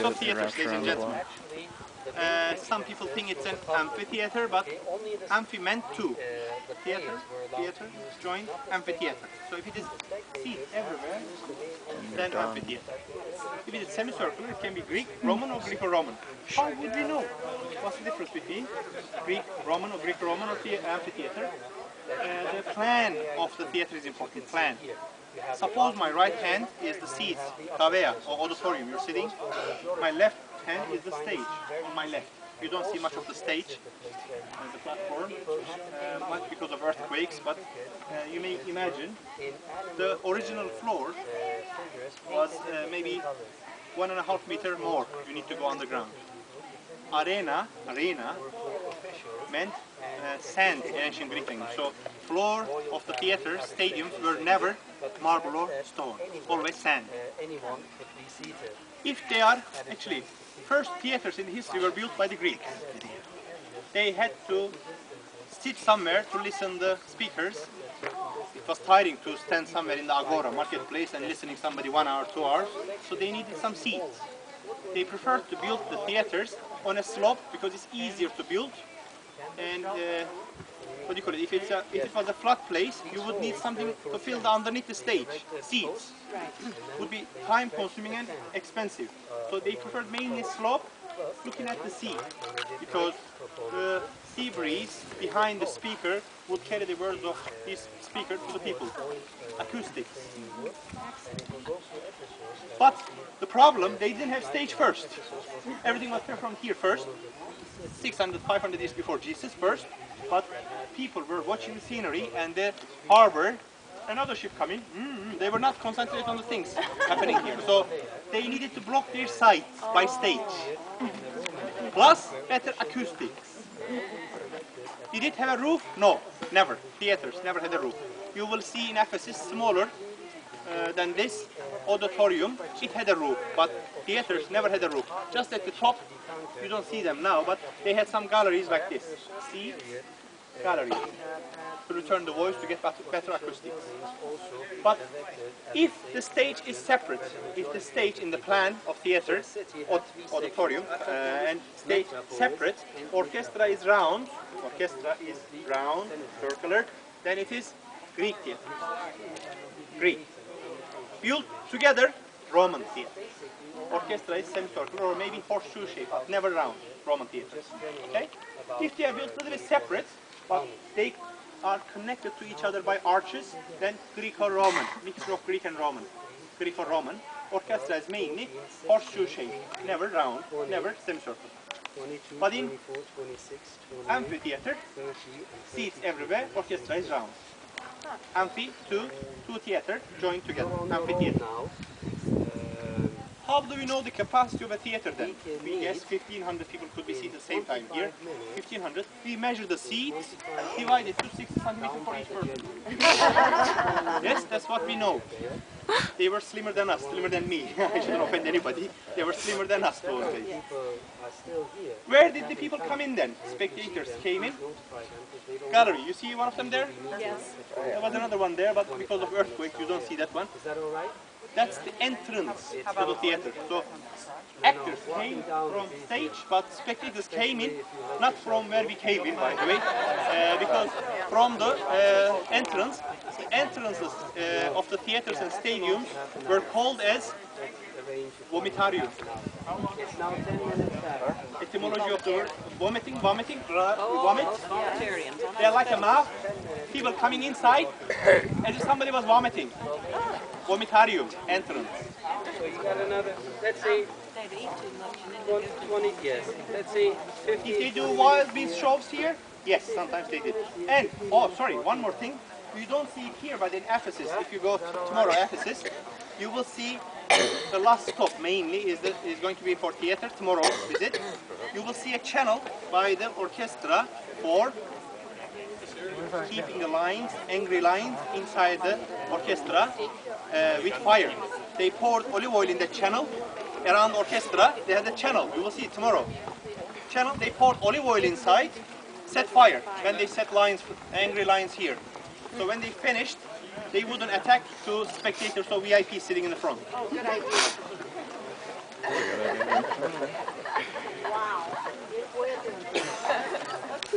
Of theaters, ladies and gentlemen. Some people think it's an amphitheater, but amphi meant two. Theater, joint, amphitheater. So if it is seats everywhere, then amphitheater. If it is semicircular, it can be Greek, Roman, or Greco-Roman. How would we know? What's the difference between Greek, Roman, or Greco-Roman, or amphitheater? The plan of the theater is important. Plan. Suppose my right hand is the seats, cavea, or auditorium you're sitting. My left hand is the stage on my left. You don't see much of the stage, the platform, much because of earthquakes, but you may imagine the original floor was maybe 1.5 meters more. You need to go underground. Arena meant sand in ancient Greek language. So floor of the theater, stadiums were never marble or stone, always sand. If they are, actually, first theaters in history were built by the Greeks. They had to sit somewhere to listen the speakers. It was tiring to stand somewhere in the agora, marketplace, and listening somebody 1 hour, 2 hours. So they needed some seats. They preferred to build the theaters on a slope because it's easier to build. And what do you call it? If it was a flat place, you would need something to fill underneath the stage. Seats would be time consuming and expensive. So they preferred mainly slope, looking at the sea, because the sea breeze behind the speaker would carry the words of this speaker to the people. Acoustics. But the problem, they didn't have stage first. Everything was performed here first. 600, 500 years before Jesus first, but people were watching the scenery and the harbor, another ship coming, they were not concentrated on the things happening here. So they needed to block their sight by stage. Plus, better acoustics. Did it have a roof? No, never. Theaters never had a roof. You will see in Ephesus, smaller than this auditorium, it had a roof, but theaters never had a roof. Just at the top, you don't see them now, but they had some galleries like this. See? Galleries. To return the voice to get better acoustics. But if the stage is separate, if the stage in the plan of theater, auditorium, and stage separate, orchestra is round, circular, then it is Greek theater. Greek. Built together, Roman theater. Orchestra is semicircular or maybe horseshoe shape, but never round, Roman theaters. Okay? If they are built a little bit separate, but they are connected to each other by arches, then Greco-Roman, mixture of Greek and Roman. Greco-Roman. Orchestra is mainly horseshoe shape, never round, never semicircular. But in amphitheater, seats everywhere, orchestra is round. Amphi, two theater joined together, amphitheater. How do we know the capacity of a theater then? We guess 1,500 people could be seated at the same time here. 1,500. We measure the seats, divide it to 60 centimeters for each person. Yes, that's what we know. They were slimmer than us, slimmer than me. I shouldn't offend anybody. They were slimmer than us those days. Where did the people come in then? Spectators came in. Gallery, you see one of them there? Yes. There was another one there, but because of earthquake you don't see that one. Is that all right? That's the entrance to the theater. So actors came from stage, but spectators came in, not from where we came in, by the way, because from the entrances of the theaters and stadiums were called as vomitarium. It's now 10 minutes back. Etymology of the word vomiting, vomit. Vegetarians. They're like a mouth. People coming inside as if somebody was vomiting. Vomitarium, entrance. So you got another, let's say, 20, yes. Let's say 50. If they do wild beast shows here, yes, sometimes they did. And, oh, sorry, one more thing. You don't see it here, but in Ephesus, if you go tomorrow, Ephesus, you will see the last stop mainly is going to be for theater, tomorrow's visit. You will see a channel by the orchestra for keeping the lines, angry lines, inside the orchestra with fire. They poured olive oil in the channel around the orchestra. They had a channel. You will see it tomorrow. Channel. They poured olive oil inside, set fire. When they set lines, angry lines here. So when they finished, they wouldn't attack to spectators or VIP sitting in the front. Oh, good idea. Good idea.